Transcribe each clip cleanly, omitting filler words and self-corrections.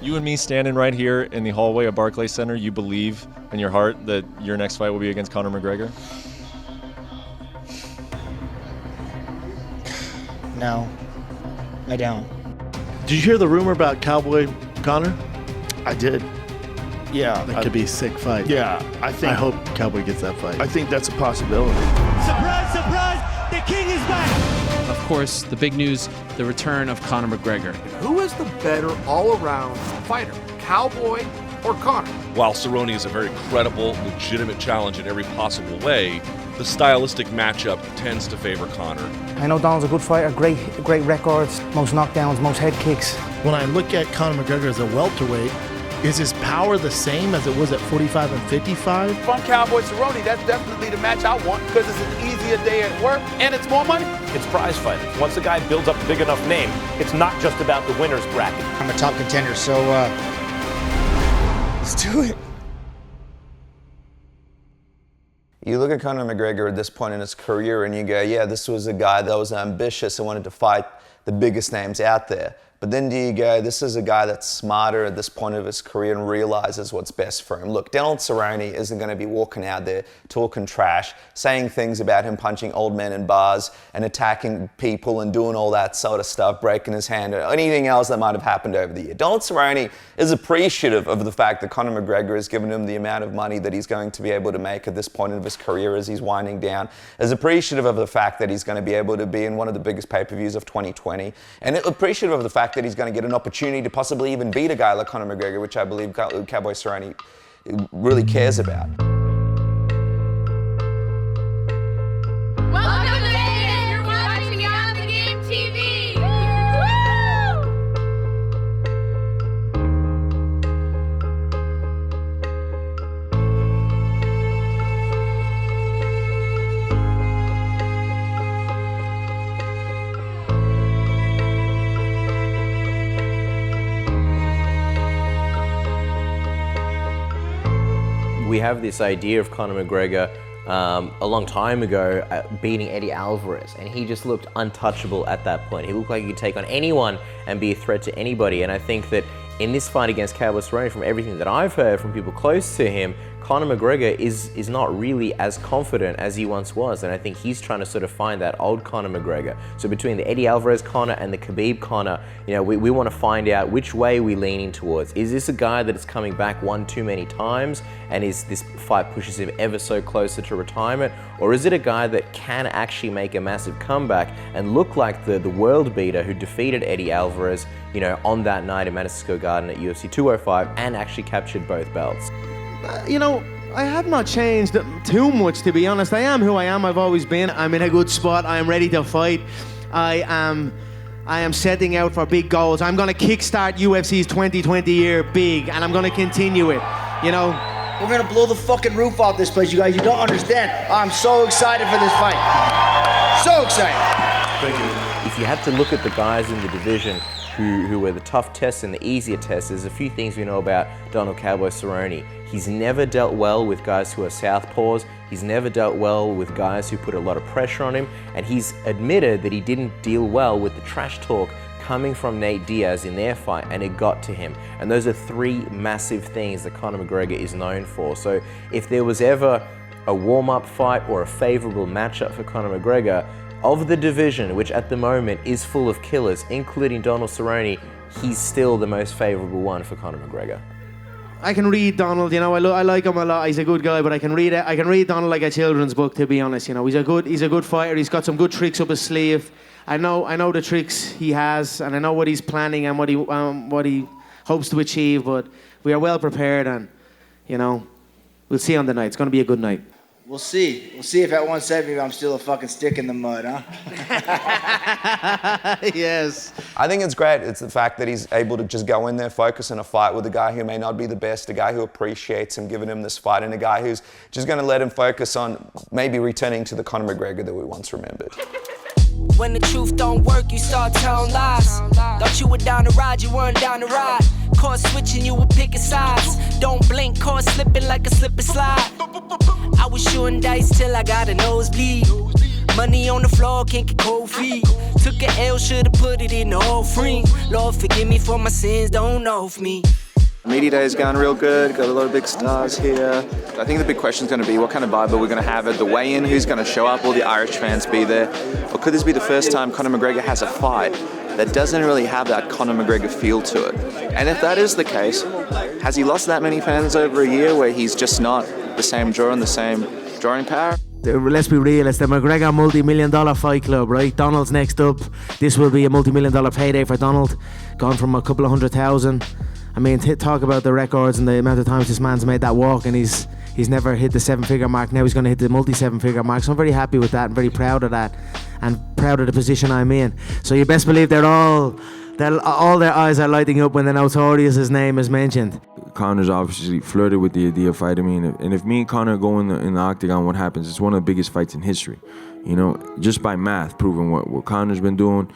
You and me standing right here in the hallway of Barclays Center, you believe in your heart that your next fight will be against Conor McGregor? No, I don't. Did you hear the rumor about Cowboy Conor? I did. Yeah. That could be a sick fight. Yeah, I hope Cowboy gets that fight. I think that's a possibility. Surprise, surprise, the king is back! Of course, the big news, the return of Conor McGregor. Who is the better all-around fighter, Cowboy or Conor? While Cerrone is a very credible, legitimate challenge in every possible way, the stylistic matchup tends to favor Conor. I know Donald's a good fighter, great records, most knockdowns, most head kicks. When I look at Conor McGregor as a welterweight, is his power the same as it was at 45 and 55? From Cowboy Cerrone, that's definitely the match I want because it's an easier day at work and it's more money. It's prize fighting. Once a guy builds up a big enough name, it's not just about the winner's bracket. I'm a top contender, so let's do it. You look at Conor McGregor at this point in his career and you go, yeah, this was a guy that was ambitious and wanted to fight the biggest names out there. But then do you go, this is a guy that's smarter at this point of his career and realizes what's best for him. Look, Donald Cerrone isn't going to be walking out there talking trash, saying things about him punching old men in bars and attacking people and doing all that sort of stuff, breaking his hand, or anything else that might have happened over the year. Donald Cerrone is appreciative of the fact that Conor McGregor has given him the amount of money that he's going to be able to make at this point of his career as he's winding down, is appreciative of the fact that he's going to be able to be in one of the biggest pay-per-views of 2020, and appreciative of the fact that he's going to get an opportunity to possibly even beat a guy like Conor McGregor, which I believe Cowboy Cerrone really cares about. Welcome to Vegas! You're watching Beyond the Game TV! We have this idea of Conor McGregor a long time ago beating Eddie Alvarez, and he just looked untouchable at that point. He looked like he could take on anyone and be a threat to anybody, and I think that in this fight against Cowboy Cerrone, from everything that I've heard from people close to him, Conor McGregor is not really as confident as he once was, and I think he's trying to sort of find that old Conor McGregor. So between the Eddie Alvarez Conor and the Khabib Conor, you know, we want to find out which way we're leaning towards. Is this a guy that is coming back one too many times, and is this fight pushes him ever so closer to retirement, or is it a guy that can actually make a massive comeback and look like the world beater who defeated Eddie Alvarez, you know, on that night in Madison Square Garden at UFC 205 and actually captured both belts? You know, I have not changed too much, to be honest. I am who I am. I've always been. I'm in a good spot. I am ready to fight. I am setting out for big goals. I'm going to kickstart UFC's 2020 year big, and I'm going to continue it. You know, we're going to blow the fucking roof off this place, you guys. You don't understand. I'm so excited for this fight. So excited. Thank you. If you had to look at the guys in the division who were the tough tests and the easier tests, there's a few things we know about Donald Cowboy Cerrone. He's never dealt well with guys who are southpaws. He's never dealt well with guys who put a lot of pressure on him, and he's admitted that he didn't deal well with the trash talk coming from Nate Diaz in their fight, and it got to him. And those are three massive things that Conor McGregor is known for. So if there was ever a warm-up fight or a favorable matchup for Conor McGregor, of the division, which at the moment is full of killers, including Donald Cerrone, he's still the most favorable one for Conor McGregor. I can read Donald, you know, I like him a lot. He's a good guy, but I can read Donald like a children's book, to be honest. You know, he's a good fighter. He's got some good tricks up his sleeve. I know the tricks he has, and I know what he's planning and what he hopes to achieve. But we are well prepared, and you know, we'll see on the night. It's going to be a good night. We'll see. We'll see if at 170 I'm still a fucking stick in the mud, huh? Yes. I think it's great. It's the fact that he's able to just go in there, focus on a fight with a guy who may not be the best, a guy who appreciates him giving him this fight, and a guy who's just going to let him focus on maybe returning to the Conor McGregor that we once remembered. When the truth don't work, you start telling lies. Thought you were down to ride, you weren't down to ride. Caught switching, you were picking sides. Don't blink, caught slipping like a slip and slide. I was shooting dice till I got a nosebleed. Money on the floor, can't get cold feet. Took a L, should've put it in the offering. Lord, forgive me for my sins, don't know of me. Media day is going real good, got a lot of big stars here. I think the big question is going to be what kind of vibe are we going to have at the weigh-in, who's going to show up, will the Irish fans be there? Or could this be the first time Conor McGregor has a fight that doesn't really have that Conor McGregor feel to it? And if that is the case, has he lost that many fans over a year where he's just not the same draw and the same drawing power? Let's be real, it's the McGregor multi-million-dollar fight club, right? Donald's next up. This will be a multi-million-dollar payday for Donald. Gone from a couple of 100,000. I mean, talk about the records and the amount of times this man's made that walk, and he's never hit the 7-figure mark. Now he's going to hit the multi-7-figure mark. So I'm very happy with that and very proud of that, and proud of the position I'm in. So you best believe all their eyes are lighting up when the Notorious' name is mentioned. Conor's obviously flirted with the idea of fighting me, and if me and Conor go in the octagon, what happens? It's one of the biggest fights in history. You know, just by math, proving what Conor's been doing.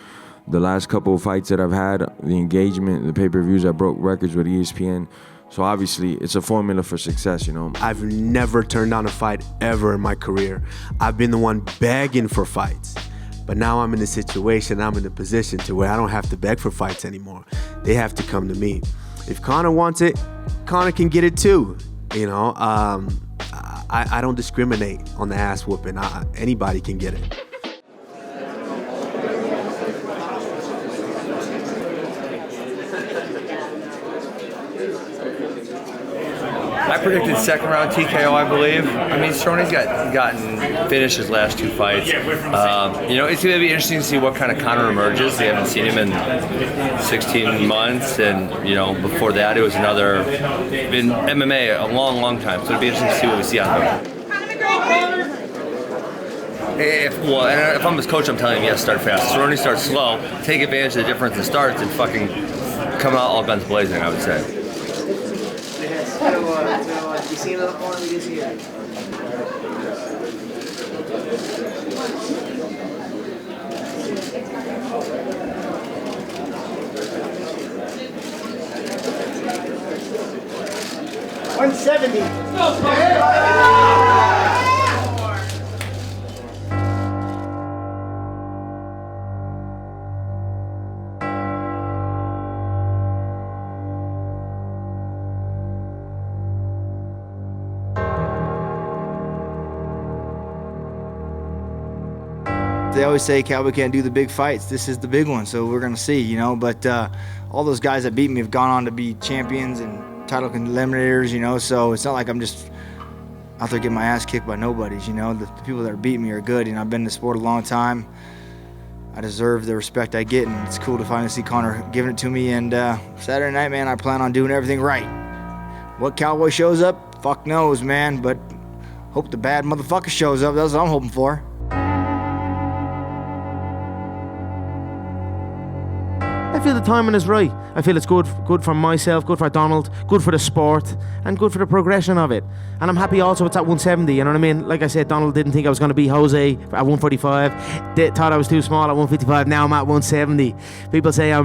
The last couple of fights that I've had, the engagement, the pay-per-views, I broke records with ESPN. So obviously, it's a formula for success, you know. I've never turned down a fight ever in my career. I've been the one begging for fights. But now I'm in a situation, I'm in a position to where I don't have to beg for fights anymore. They have to come to me. If Conor wants it, Conor can get it too. You know, I don't discriminate on the ass whooping. Anybody can get it. I predicted second round TKO, I believe. I mean, Cerrone's gotten finished his last 2 fights. You know, it's going to be interesting to see what kind of Conor emerges. We haven't seen him in 16 months, and, you know, before that it was been MMA a long, long time. So it'll be interesting to see what we see out of him. If I'm his coach, I'm telling him, yes, start fast. Cerrone starts slow, take advantage of the difference in starts, and fucking come out all guns blazing, I would say. You seen it on this here? They always say Cowboy can't do the big fights. This is the big one, so we're gonna see, you know. But all those guys that beat me have gone on to be champions and title eliminators, you know. So it's not like I'm just out there getting my ass kicked by nobodies, you know. The people that are beating me are good, and I've been in the sport a long time. I deserve the respect I get, and it's cool to finally see Conor giving it to me. And Saturday night, man, I plan on doing everything right. What Cowboy shows up, fuck knows, man. But hope the bad motherfucker shows up. That's what I'm hoping for. I feel the timing is right. I feel it's good for myself, good for Donald, good for the sport, and good for the progression of it. And I'm happy also it's at 170, you know what I mean? Like I said, Donald didn't think I was going to beat Jose at 145. Thought I was too small at 155. Now I'm at 170. People say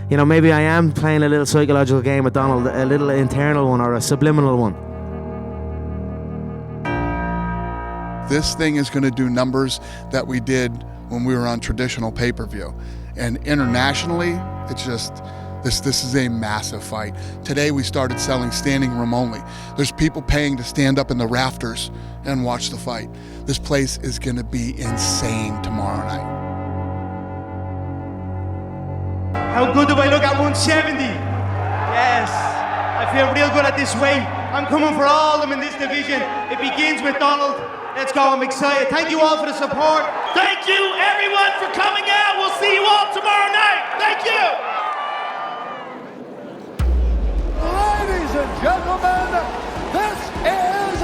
maybe I am playing a little psychological game with Donald, a little internal one or a subliminal one. This thing is going to do numbers that we did when we were on traditional pay-per-view. And internationally, it's just, this is a massive fight. Today we started selling standing room only. There's people paying to stand up in the rafters and watch the fight. This place is gonna be insane tomorrow night. How good do I look at 170? Yes, I feel real good at this weight. I'm coming for all of them in this division. It begins with Donald. Let's go, I'm excited. Thank you all for the support. Thank you, everyone, for coming out. We'll see you all tomorrow night. Thank you. Ladies and gentlemen, this is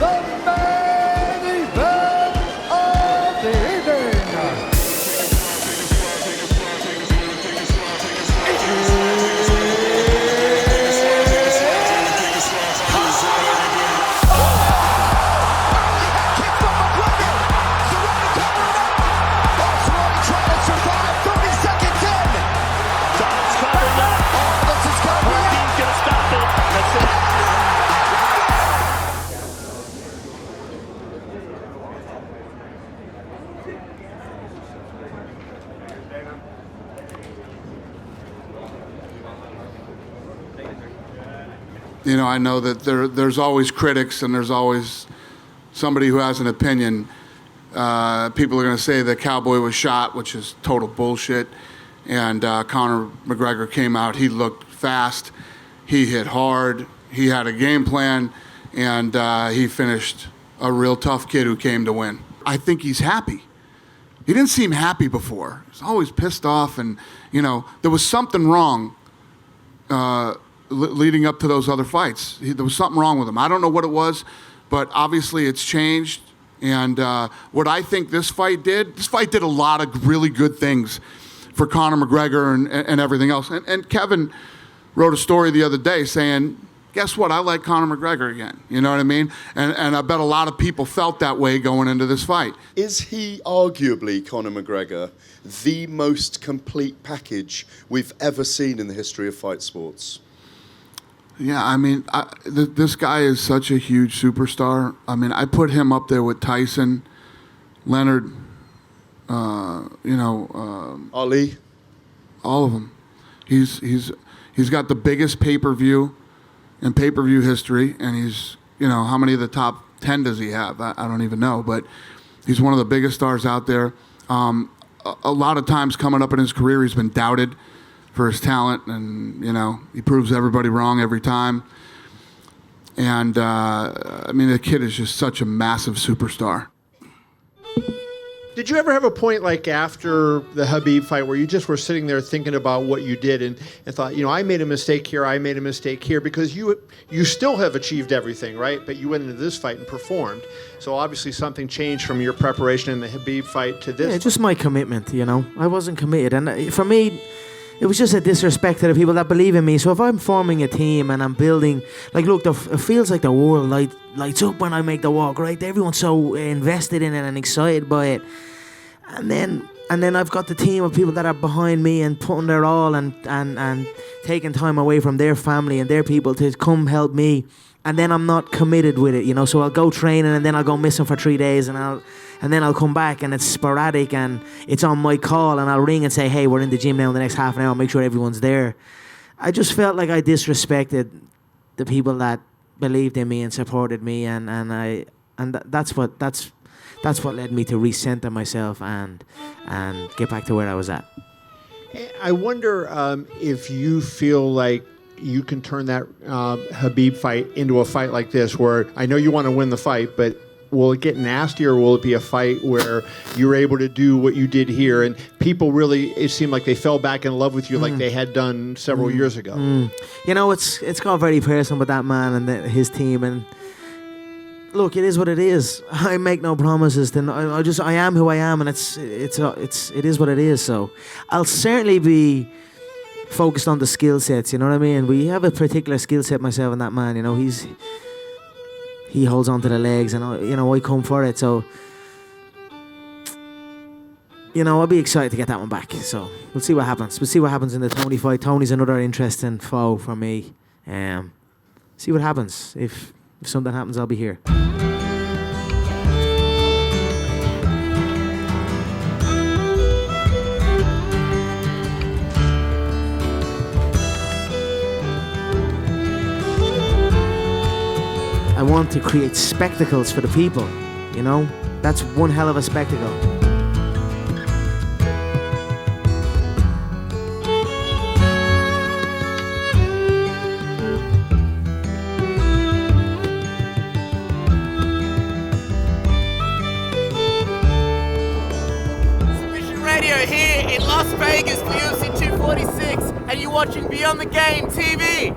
the main event of the evening. You know, I know that there's always critics and there's always somebody who has an opinion. People are going to say that Cowboy was shot, which is total bullshit. And Conor McGregor came out. He looked fast. He hit hard. He had a game plan. And he finished a real tough kid who came to win. I think he's happy. He didn't seem happy before. He was always pissed off. And, you know, there was something wrong leading up to those other fights. There was something wrong with him. I don't know what it was, but obviously it's changed. And what I think this fight did a lot of really good things for Conor McGregor and everything else. And Kevin wrote a story the other day saying, guess what? I like Conor McGregor again. You know what I mean? And I bet a lot of people felt that way going into this fight. Is he arguably, Conor McGregor, the most complete package we've ever seen in the history of fight sports? Yeah, I mean, this guy is such a huge superstar. I mean, I put him up there with Tyson, Leonard, Ali, all of them. He's got the biggest pay-per-view in pay-per-view history, and he's, you know, how many of the top 10 does he have? I don't even know, but he's one of the biggest stars out there. A lot of times coming up in his career, he's been doubted for his talent, and, you know, he proves everybody wrong every time. And, I mean, the kid is just such a massive superstar. Did you ever have a point like after the Khabib fight where you just were sitting there thinking about what you did and thought, you know, I made a mistake here, I made a mistake here, because you still have achieved everything, right? But you went into this fight and performed. So obviously something changed from your preparation in the Khabib fight to this. Yeah, just my commitment, you know. I wasn't committed. And for me, it was just a disrespect to the people that believe in me. So if I'm forming a team and I'm building, like, look, it feels like the world lights up when I make the walk, right? Everyone's so invested in it and excited by it. And then I've got the team of people that are behind me and putting their all and taking time away from their family and their people to come help me. And then I'm not committed with it, you know. So I'll go training and then I'll go missing for 3 days and then I'll come back and it's sporadic and it's on my call and I'll ring and say, hey, we're in the gym now in the next half an hour, make sure everyone's there. I just felt like I disrespected the people that believed in me and supported me, and that's what led me to recenter myself and get back to where I was at. I wonder if you feel like you can turn that Khabib fight into a fight like this, where I know you want to win the fight, but will it get nasty, or will it be a fight where you're able to do what you did here and people really, it seemed like they fell back in love with you like they had done several years ago? You know, it's got very personal with that man and his team, and look, it is what it is. I make no promises. Then I am who I am, and it is what it is. So I'll certainly be focused on the skill sets. You know what I mean? We have a particular skill set, myself and that man. You know, he holds on to the legs, and I come for it. So, you know, I'll be excited to get that one back. So we'll see what happens. We'll see what happens in the Tony fight. Tony's another interesting foe for me. See what happens. If something happens, I'll be here. I want to create spectacles for the people, you know? That's one hell of a spectacle. Radio here in Las Vegas for UFC 246, and you're watching Beyond the Game TV.